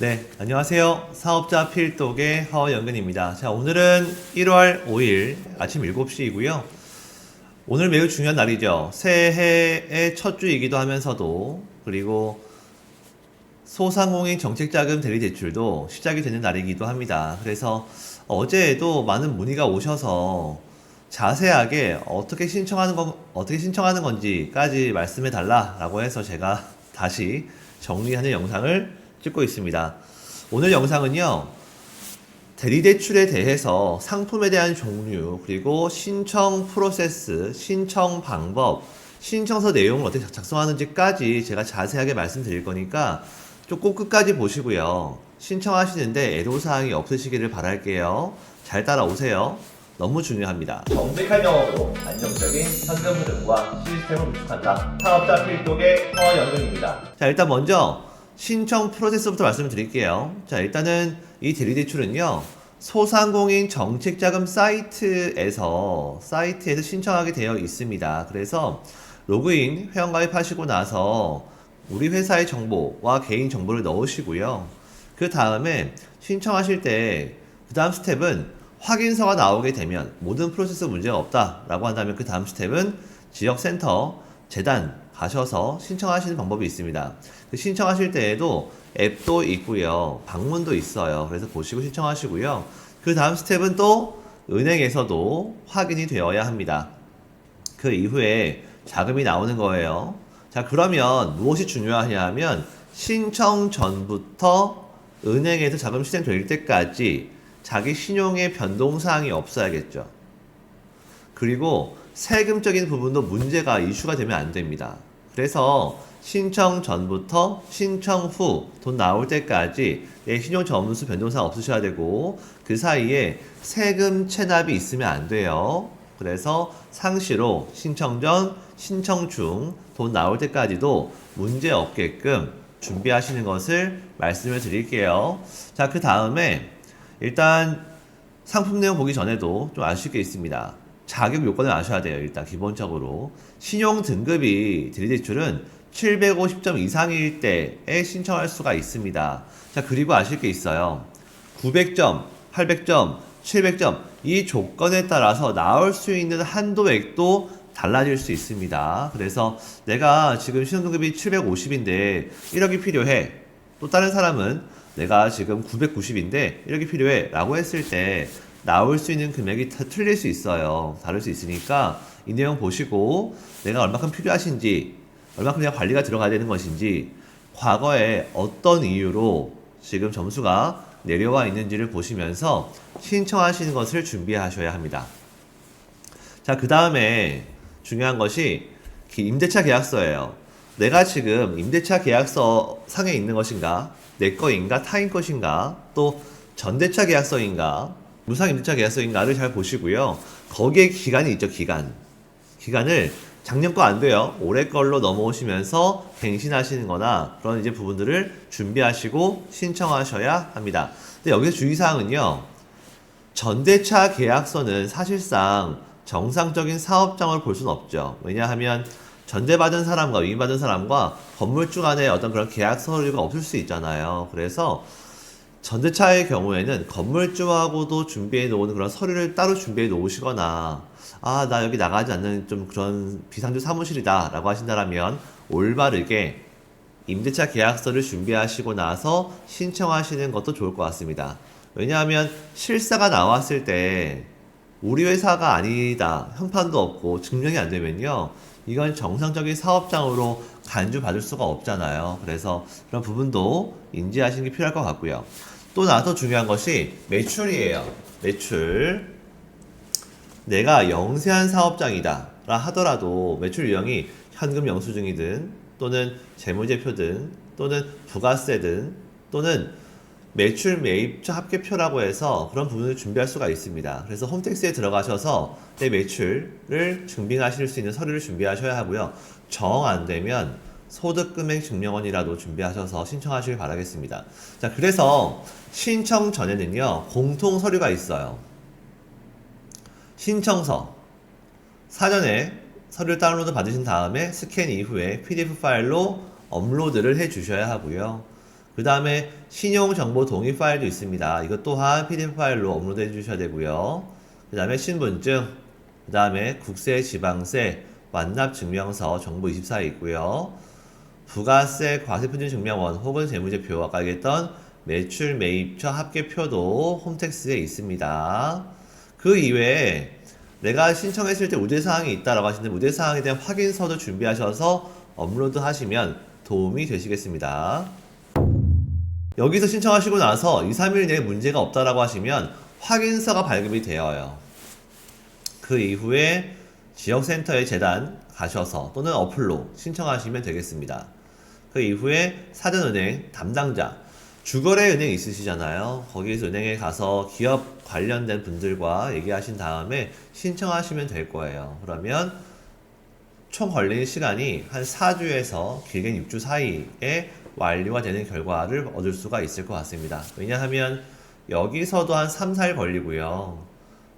네, 안녕하세요. 사업자 필독의 허영근입니다. 자, 오늘은 1월 5일 아침 7시이고요. 오늘 매우 중요한 날이죠. 새해의 첫 주이기도 하면서도 그리고 소상공인 정책자금 대리대출도 시작이 되는 날이기도 합니다. 그래서 어제에도 많은 문의가 오셔서 자세하게 어떻게 신청하는 건지까지 말씀해 달라라고 해서 제가 다시 정리하는 영상을 찍고 있습니다. 오늘 영상은요, 대리대출에 대해서 상품에 대한 종류, 그리고 신청 프로세스, 신청 방법, 신청서 내용을 어떻게 작성하는지까지 제가 자세하게 말씀드릴 거니까 꼭 끝까지 보시고요. 신청하시는데 애로사항이 없으시기를 바랄게요. 잘 따라오세요. 너무 중요합니다. 정직한 영업으로 안정적인 현금 흐름과 시스템을 구축한다. 사업자 필독의 허영근입니다. 자, 일단 먼저 신청 프로세스부터 말씀을 드릴게요. 자, 일단은 이 대리대출은요, 소상공인 정책자금 사이트에서 신청하게 되어 있습니다. 그래서 로그인, 회원가입하시고 나서 우리 회사의 정보와 개인 정보를 넣으시고요. 그 다음에 신청하실 때 그 다음 스텝은 확인서가 나오게 되면 모든 프로세스 문제가 없다라고 한다면 그 다음 스텝은 지역센터, 재단 가셔서 신청하시는 방법이 있습니다. 그 신청하실 때에도 앱도 있고요. 방문도 있어요. 그래서 보시고 신청하시고요. 그 다음 스텝은 또 은행에서도 확인이 되어야 합니다. 그 이후에 자금이 나오는 거예요. 자, 그러면 무엇이 중요하냐 하면 신청 전부터 은행에서 자금 실행될 때까지 자기 신용의 변동사항이 없어야겠죠. 그리고 세금적인 부분도 문제가 이슈가 되면 안 됩니다. 그래서 신청 전부터 신청 후 돈 나올 때까지 내 신용 점수 변동사항 없으셔야 되고 그 사이에 세금 체납이 있으면 안 돼요. 그래서 상시로 신청 전, 신청 중 돈 나올 때까지도 문제 없게끔 준비하시는 것을 말씀을 드릴게요. 자, 그 다음에 일단 상품 내용 보기 전에도 좀 아실 게 있습니다. 자격 요건을 아셔야 돼요. 일단 기본적으로 신용 등급이 대리대출은 750점 이상일 때에 신청할 수가 있습니다. 자, 그리고 아실 게 있어요. 900점, 800점, 700점 이 조건에 따라서 나올 수 있는 한도액도 달라질 수 있습니다. 그래서 내가 지금 신용 등급이 750인데 1억이 필요해. 또 다른 사람은 내가 지금 990인데 1억이 필요해 라고 했을 때 나올 수 있는 금액이 다 틀릴 수 있어요. 다를 수 있으니까 이 내용 보시고 내가 얼마큼 필요하신지, 얼마큼 그냥 관리가 들어가야 되는 것인지, 과거에 어떤 이유로 지금 점수가 내려와 있는지를 보시면서 신청하시는 것을 준비하셔야 합니다. 자, 그 다음에 중요한 것이 임대차 계약서예요. 내가 지금 임대차 계약서 상에 있는 것인가, 내 거인가, 타인 것인가, 또 전대차 계약서인가, 무상 임대차 계약서인가를 잘 보시고요. 거기에 기간이 있죠, 기간을 작년 거 안 돼요. 올해 걸로 넘어오시면서 갱신하시는 거나 그런 이제 부분들을 준비하시고 신청하셔야 합니다. 근데 여기서 주의사항은요. 전대차 계약서는 사실상 정상적인 사업장을 볼 수는 없죠. 왜냐하면 전대받은 사람과 위임받은 사람과 건물주 간의 어떤 그런 계약 서류가 없을 수 있잖아요. 그래서 전대차의 경우에는 건물주하고도 준비해 놓은 그런 서류를 따로 준비해 놓으시거나 나 여기 나가지 않는 좀 그런 비상주 사무실이다 라고 하신다면 올바르게 임대차 계약서를 준비하시고 나서 신청하시는 것도 좋을 것 같습니다. 왜냐하면 실사가 나왔을 때 우리 회사가 아니다, 현판도 없고 증명이 안 되면요, 이건 정상적인 사업장으로 간주받을 수가 없잖아요. 그래서 그런 부분도 인지하시는 게 필요할 것 같고요. 또 나서 중요한 것이 매출이에요. 매출. 내가 영세한 사업장이다 라 하더라도 매출 유형이 현금 영수증이든 또는 재무제표든 또는 부가세든 또는 매출 매입처 합계표라고 해서 그런 부분을 준비할 수가 있습니다. 그래서 홈택스에 들어가셔서 내 매출을 증빙하실 수 있는 서류를 준비하셔야 하고요. 정 안 되면 소득금액 증명원이라도 준비하셔서 신청하시길 바라겠습니다. 자, 그래서 신청 전에는요, 공통 서류가 있어요. 신청서. 사전에 서류를 다운로드 받으신 다음에 스캔 이후에 PDF 파일로 업로드를 해 주셔야 하고요. 그 다음에 신용정보 동의 파일도 있습니다. 이것 또한 PDF 파일로 업로드 해주셔야 되고요. 그 다음에 신분증, 그 다음에 국세, 지방세, 완납증명서, 정보24에 있고요. 부가세, 과세표준증명원 혹은 재무제표, 아까 얘기했던 매출, 매입처, 합계표도 홈택스에 있습니다. 그 이외에 내가 신청했을 때 우대사항이 있다라고 하시는데 우대사항에 대한 확인서도 준비하셔서 업로드 하시면 도움이 되시겠습니다. 여기서 신청하시고 나서 2, 3일 내에 문제가 없다라고 하시면 확인서가 발급이 되어요. 그 이후에 지역센터의 재단 가셔서 또는 어플로 신청하시면 되겠습니다. 그 이후에 사전은행 담당자, 주거래 은행 있으시잖아요. 거기에서 은행에 가서 기업 관련된 분들과 얘기하신 다음에 신청하시면 될 거예요. 그러면 총 걸리는 시간이 한 4주에서 길게는 6주 사이에 완료가 되는 결과를 얻을 수가 있을 것 같습니다. 왜냐하면 여기서도 한 3, 4일 걸리고요.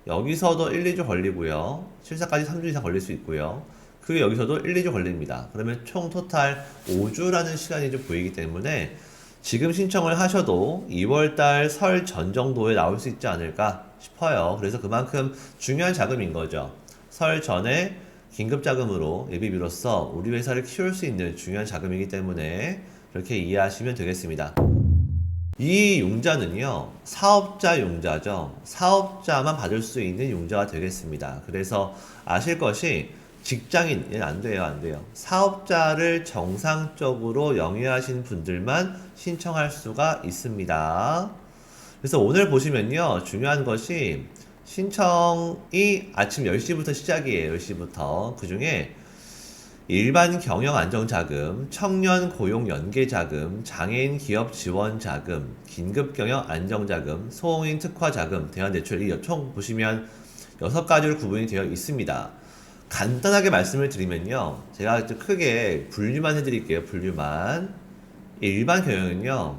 여기서도 1, 2주 걸리고요. 실사까지 3주 이상 걸릴 수 있고요. 그 여기서도 1, 2주 걸립니다. 그러면 총 토탈 5주라는 시간이 좀 보이기 때문에 지금 신청을 하셔도 2월달 설 전 정도에 나올 수 있지 않을까 싶어요. 그래서 그만큼 중요한 자금인 거죠. 설 전에 긴급자금으로 예비비로서 우리 회사를 키울 수 있는 중요한 자금이기 때문에 그렇게 이해하시면 되겠습니다. 이 융자는요, 사업자 융자죠. 사업자만 받을 수 있는 융자가 되겠습니다. 그래서 아실 것이 직장인은 안 돼요, 안 돼요. 사업자를 정상적으로 영위하신 분들만 신청할 수가 있습니다. 그래서 오늘 보시면요, 중요한 것이 신청이 아침 10시부터 시작이에요, 10시부터. 그 중에 일반 경영 안정자금, 청년 고용 연계자금, 장애인 기업 지원자금, 긴급 경영 안정자금, 소홍인 특화자금, 대환대출 이 총 보시면 6가지로 구분이 되어 있습니다. 간단하게 말씀을 드리면요, 제가 크게 분류만 해드릴게요. 분류만. 일반 경영은요,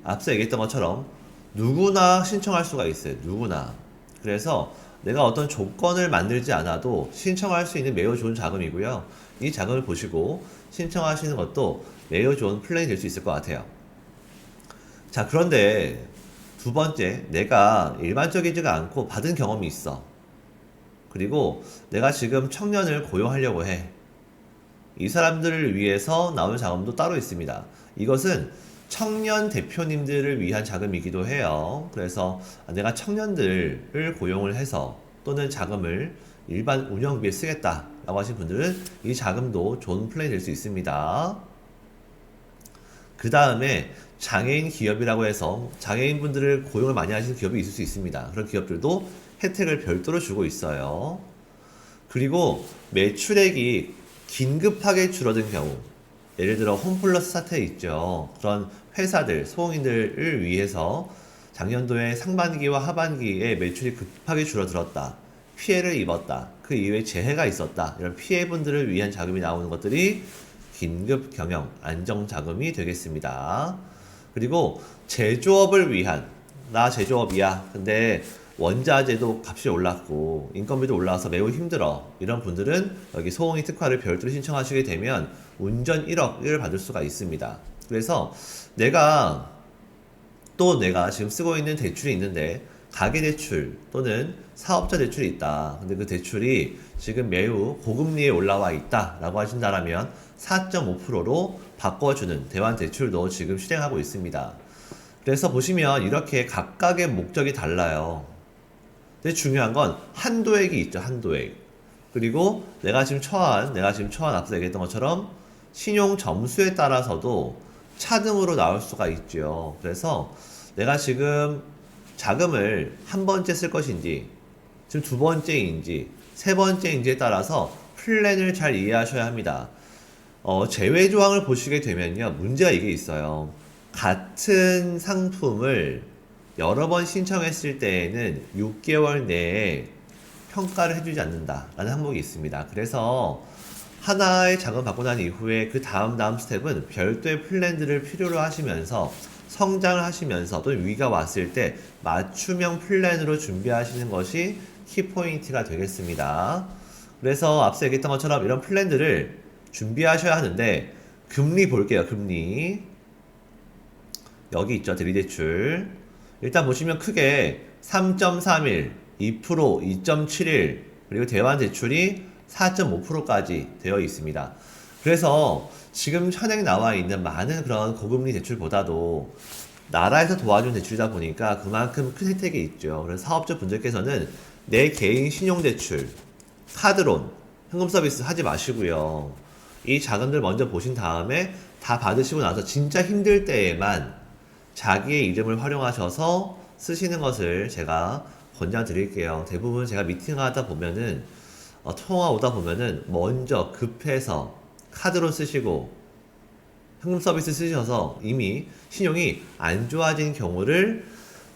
앞서 얘기했던 것처럼 누구나 신청할 수가 있어요. 누구나. 그래서 내가 어떤 조건을 만들지 않아도 신청할 수 있는 매우 좋은 자금이고요. 이 자금을 보시고 신청하시는 것도 매우 좋은 플랜이 될 수 있을 것 같아요. 자, 그런데 두 번째, 내가 일반적이지가 않고 받은 경험이 있어. 그리고 내가 지금 청년을 고용하려고 해. 이 사람들을 위해서 나오는 자금도 따로 있습니다. 이것은 청년 대표님들을 위한 자금이기도 해요. 그래서 내가 청년들을 고용을 해서 또는 자금을 일반 운영비에 쓰겠다라고 하신 분들은 이 자금도 좋은 플랜이 될 수 있습니다. 그 다음에 장애인 기업이라고 해서 장애인 분들을 고용을 많이 하시는 기업이 있을 수 있습니다. 그런 기업들도 혜택을 별도로 주고 있어요. 그리고 매출액이 긴급하게 줄어든 경우, 예를 들어 홈플러스 사태 있죠. 그런 회사들, 소홍인들을 위해서 작년도에 상반기와 하반기에 매출이 급하게 줄어들었다. 피해를 입었다. 그 이후에 재해가 있었다. 이런 피해분들을 위한 자금이 나오는 것들이 긴급 경영 안정 자금이 되겠습니다. 그리고 제조업을 위한, 나 제조업이야. 근데 원자재도 값이 올랐고 인건비도 올라와서 매우 힘들어. 이런 분들은 여기 소홍이 특화를 별도로 신청하시게 되면 운전 1억을 받을 수가 있습니다. 그래서 내가 지금 쓰고 있는 대출이 있는데 가계대출 또는 사업자 대출이 있다. 근데 그 대출이 지금 매우 고금리에 올라와 있다 라고 하신다면 4.5%로 바꿔주는 대환대출도 지금 실행하고 있습니다. 그래서 보시면 이렇게 각각의 목적이 달라요. 근데 중요한 건 한도액이 있죠. 한도액. 그리고 내가 지금 처한 앞서 얘기했던 것처럼 신용 점수에 따라서도 차등으로 나올 수가 있죠. 그래서 내가 지금 자금을 한 번째 쓸 것인지 지금 두 번째인지 세 번째인지에 따라서 플랜을 잘 이해하셔야 합니다. 제외 조항을 보시게 되면요, 문제가 이게 있어요. 같은 상품을 여러 번 신청했을 때에는 6개월 내에 평가를 해주지 않는다라는 항목이 있습니다. 그래서 하나의 자금 받고 난 이후에 그 다음 스텝은 별도의 플랜들을 필요로 하시면서 성장을 하시면서 또 위기가 왔을 때 맞춤형 플랜으로 준비하시는 것이 키포인트가 되겠습니다. 그래서 앞서 얘기했던 것처럼 이런 플랜들을 준비하셔야 하는데 금리 볼게요. 금리 여기 있죠. 대리대출. 일단 보시면 크게 3.31, 2%, 2.71, 그리고 대환 대출이 4.5%까지 되어 있습니다. 그래서 지금 현행 나와 있는 많은 그런 고금리 대출보다도 나라에서 도와준 대출이다 보니까 그만큼 큰 혜택이 있죠. 그래서 사업자 분들께서는 내 개인 신용대출, 카드론, 현금 서비스 하지 마시고요. 이 자금들 먼저 보신 다음에 다 받으시고 나서 진짜 힘들 때에만 자기의 이름을 활용하셔서 쓰시는 것을 제가 권장드릴게요. 대부분 제가 미팅하다 보면은 통화 오다 보면은 먼저 급해서 카드로 쓰시고 현금 서비스 쓰셔서 이미 신용이 안 좋아진 경우를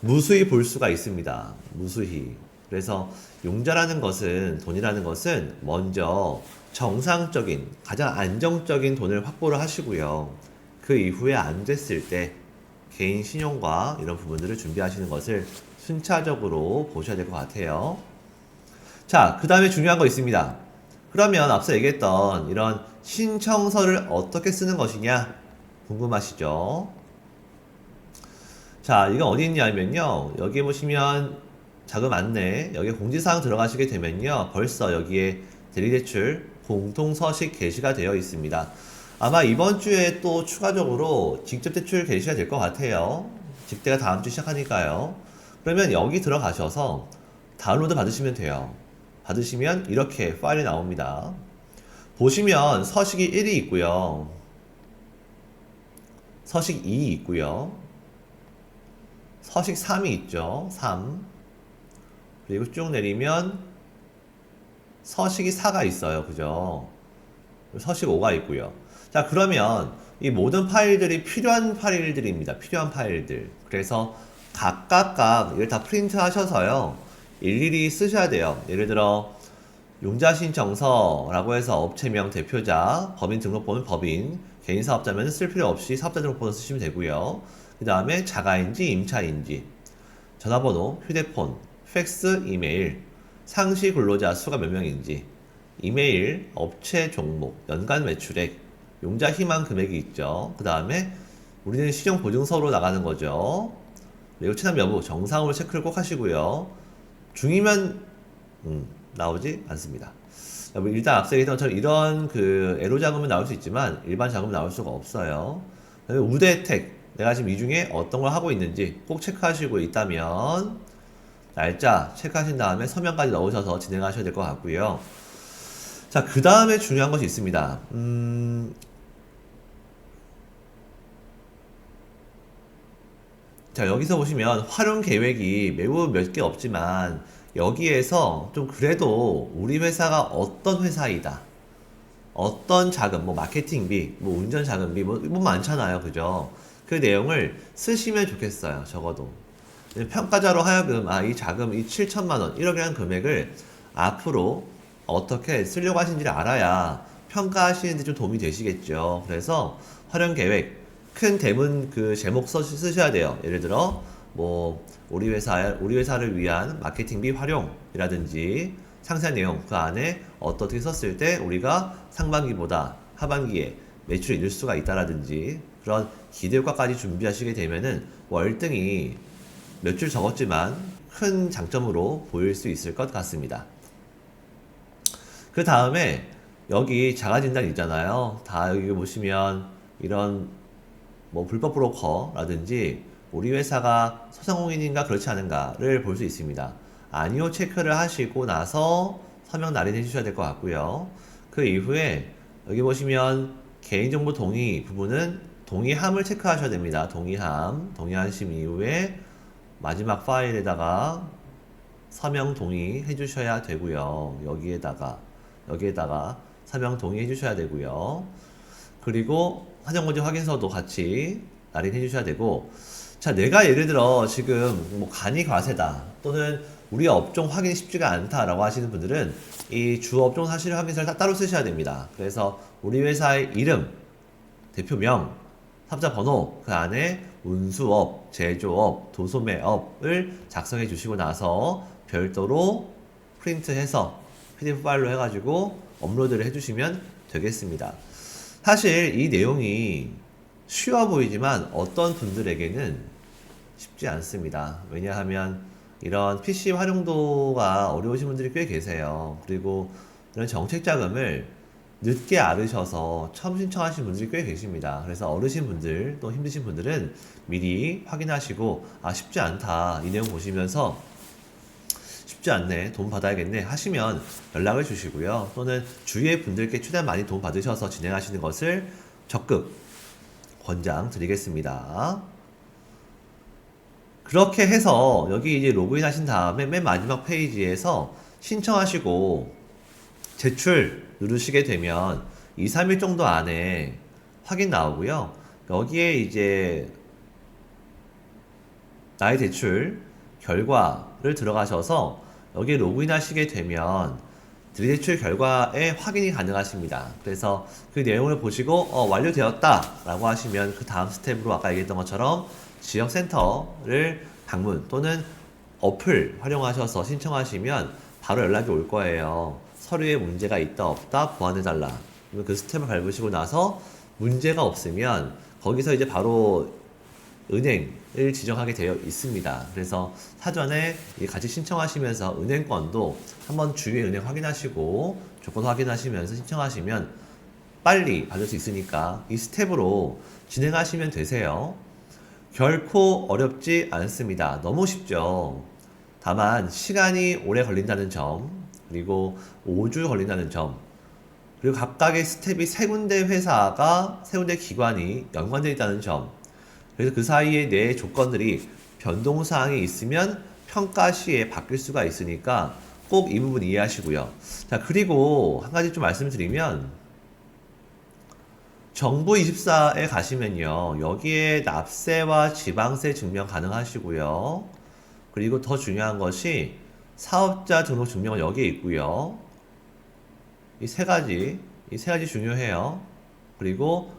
무수히 볼 수가 있습니다. 무수히. 그래서 용자라는 것은, 돈이라는 것은 먼저 정상적인, 가장 안정적인 돈을 확보를 하시고요. 그 이후에 안 됐을 때 개인 신용과 이런 부분들을 준비하시는 것을 순차적으로 보셔야 될 것 같아요. 자, 그 다음에 중요한 거 있습니다. 그러면 앞서 얘기했던 이런 신청서를 어떻게 쓰는 것이냐 궁금하시죠? 자, 이건 어디 있냐면요. 여기 보시면 자금 안내, 여기 공지사항 들어가시게 되면요. 벌써 여기에 대리대출 공통서식 게시가 되어 있습니다. 아마 이번 주에 또 추가적으로 직접대출 게시가 될 것 같아요. 직대가 다음 주 시작하니까요. 그러면 여기 들어가셔서 다운로드 받으시면 돼요. 받으시면 이렇게 파일이 나옵니다. 보시면 서식이 1이 있고요. 서식 2이 있고요. 서식 3이 있죠. 3. 그리고 쭉 내리면 서식이 4가 있어요. 그죠? 서식 5가 있고요. 자, 그러면 이 모든 파일들이 필요한 파일들입니다. 필요한 파일들. 그래서 각각 이걸 다 프린트 하셔서요. 일일이 쓰셔야 돼요. 예를 들어 용자신청서라고 해서 업체명, 대표자, 법인 등록번호 법인, 개인 사업자면 쓸 필요 없이 사업자 등록번호 쓰시면 되고요. 그 다음에 자가인지 임차인지, 전화번호, 휴대폰, 팩스, 이메일, 상시 근로자 수가 몇 명인지, 이메일, 업체 종목, 연간 매출액, 용자 희망 금액이 있죠. 그 다음에 우리는 신용보증서로 나가는 거죠. 그리고 체납 여부, 정상으로 체크를 꼭 하시고요. 중이면 나오지 않습니다. 일단 앞서 얘기했던 것처럼 이런 그 애로 자금은 나올 수 있지만 일반 자금은 나올 수가 없어요. 우대 혜택, 내가 지금 이 중에 어떤 걸 하고 있는지 꼭 체크하시고 있다면 날짜 체크하신 다음에 서명까지 넣으셔서 진행하셔야 될 것 같고요. 자, 그 다음에 중요한 것이 있습니다. 자, 여기서 보시면 활용 계획이 매우 몇 개 없지만 여기에서 좀 그래도 우리 회사가 어떤 회사이다, 어떤 자금, 뭐 마케팅비, 뭐 운전 자금비, 뭐 많잖아요. 그죠? 그 내용을 쓰시면 좋겠어요. 적어도. 평가자로 하여금, 이 자금, 이 7천만 원, 1억이라는 금액을 앞으로 어떻게 쓰려고 하시는지를 알아야 평가하시는데 좀 도움이 되시겠죠. 그래서 활용 계획, 큰 대문 그 제목 쓰셔야 돼요. 예를 들어, 뭐, 우리 회사를 위한 마케팅비 활용이라든지 상세한 내용, 그 안에 어떻게 썼을 때 우리가 상반기보다 하반기에 매출이 늘 수가 있다라든지 그런 기대효과까지 준비하시게 되면은 월등히 몇 줄 적었지만 큰 장점으로 보일 수 있을 것 같습니다. 그 다음에 여기 자가진단 있잖아요. 다 여기 보시면 이런 뭐 불법 브로커라든지 우리 회사가 소상공인인가 그렇지 않은가를 볼 수 있습니다. 아니요 체크를 하시고 나서 서명 날인해 주셔야 될 것 같고요. 그 이후에 여기 보시면 개인정보 동의 부분은 동의함을 체크하셔야 됩니다. 동의하신 이후에 마지막 파일에다가 서명 동의해 주셔야 되고요. 여기에다가 서명 동의해 주셔야 되고요. 그리고 사정거지 확인서도 같이 날인해 주셔야 되고, 자, 내가 예를 들어 지금 뭐 간이 과세다 또는 우리 업종 확인이 쉽지가 않다라고 하시는 분들은 이 주 업종 사실 확인서를 따로 쓰셔야 됩니다. 그래서 우리 회사의 이름, 대표명, 사업자 번호, 그 안에 운수업, 제조업, 도소매업을 작성해 주시고 나서 별도로 프린트해서 PDF 파일로 해가지고 업로드를 해주시면 되겠습니다. 사실 이 내용이 쉬워 보이지만 어떤 분들에게는 쉽지 않습니다. 왜냐하면 이런 PC 활용도가 어려우신 분들이 꽤 계세요. 그리고 이런 정책 자금을 늦게 알으셔서 처음 신청하신 분들이 꽤 계십니다. 그래서 어르신 분들 또 힘드신 분들은 미리 확인하시고 아 쉽지 않다 이 내용 보시면서 쉽지 않네 도움 받아야겠네 하시면 연락을 주시고요. 또는 주위의 분들께 최대한 많이 도움 받으셔서 진행하시는 것을 적극 권장 드리겠습니다. 그렇게 해서 여기 이제 로그인 하신 다음에 맨 마지막 페이지에서 신청하시고 제출 누르시게 되면 2, 3일 정도 안에 확인 나오고요. 여기에 이제 나의 대출 결과를 들어가셔서 여기에 로그인 하시게 되면 대출 결과에 확인이 가능하십니다. 그래서 그 내용을 보시고 완료되었다 라고 하시면 그 다음 스텝으로 아까 얘기했던 것처럼 지역센터를 방문 또는 어플 활용하셔서 신청하시면 바로 연락이 올 거예요. 서류에 문제가 있다 없다 보완해달라. 그 스텝을 밟으시고 나서 문제가 없으면 거기서 이제 바로 은행을 지정하게 되어 있습니다. 그래서 사전에 같이 신청하시면서 은행권도 한번 주위의 은행 확인하시고 조건 확인하시면서 신청하시면 빨리 받을 수 있으니까 이 스텝으로 진행하시면 되세요. 결코 어렵지 않습니다. 너무 쉽죠. 다만 시간이 오래 걸린다는 점, 그리고 5주 걸린다는 점, 그리고 각각의 스텝이 세 군데 회사가 세 군데 기관이 연관되어 있다는 점. 그래서 그 사이에 내 조건들이 변동사항이 있으면 평가 시에 바뀔 수가 있으니까 꼭 이 부분 이해하시고요. 자, 그리고 한 가지 좀 말씀드리면 정부24에 가시면요. 여기에 납세와 지방세 증명 가능하시고요. 그리고 더 중요한 것이 사업자 등록 증명은 여기에 있고요. 이 세 가지 중요해요. 그리고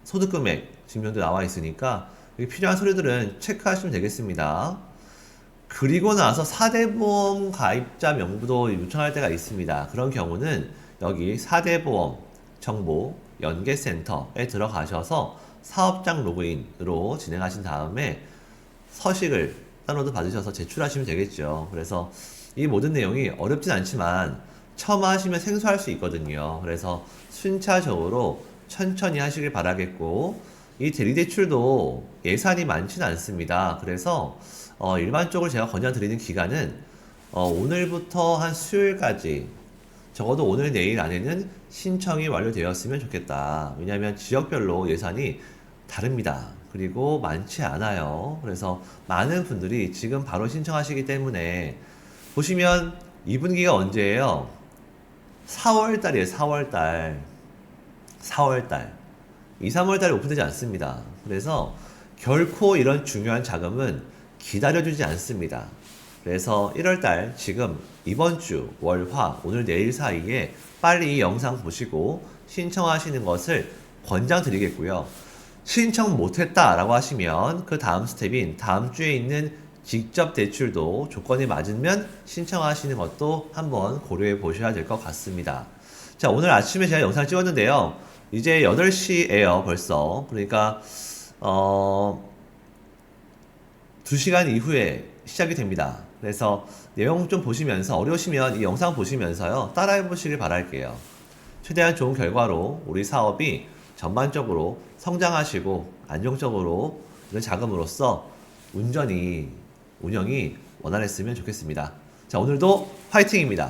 소득금액 증명도 나와 있으니까 필요한 서류들은 체크하시면 되겠습니다. 그리고 나서 4대 보험 가입자 명부도 요청할 때가 있습니다. 그런 경우는 여기 4대 보험 정보 연계센터에 들어가셔서 사업장 로그인으로 진행하신 다음에 서식을 다운로드 받으셔서 제출하시면 되겠죠. 그래서 이 모든 내용이 어렵진 않지만 처음 하시면 생소할 수 있거든요. 그래서 순차적으로 천천히 하시길 바라겠고 이 대리대출도 예산이 많지는 않습니다. 그래서 일반적으로 제가 권장드리는 기간은 오늘부터 한 수요일까지 적어도 오늘 내일 안에는 신청이 완료되었으면 좋겠다. 왜냐하면 지역별로 예산이 다릅니다. 그리고 많지 않아요. 그래서 많은 분들이 지금 바로 신청하시기 때문에 보시면 2분기가 언제예요? 4월달이에요. 4월달. 4월달. 2, 3월달에 오픈되지 않습니다. 그래서 결코 이런 중요한 자금은 기다려주지 않습니다. 그래서 1월달 지금 이번 주 월, 화, 오늘 내일 사이에 빨리 이 영상 보시고 신청하시는 것을 권장드리겠고요. 신청 못했다 라고 하시면 그 다음 스텝인 다음 주에 있는 직접 대출도 조건이 맞으면 신청하시는 것도 한번 고려해 보셔야 될 것 같습니다. 자, 오늘 아침에 제가 영상 찍었는데요. 이제 8시에요 벌써. 그러니까 2시간 이후에 시작이 됩니다. 그래서 내용 좀 보시면서 어려우시면 이 영상 보시면서요 따라해 보시길 바랄게요. 최대한 좋은 결과로 우리 사업이 전반적으로 성장하시고 안정적으로 이런 자금으로서 운영이 원활했으면 좋겠습니다. 자, 오늘도 화이팅입니다.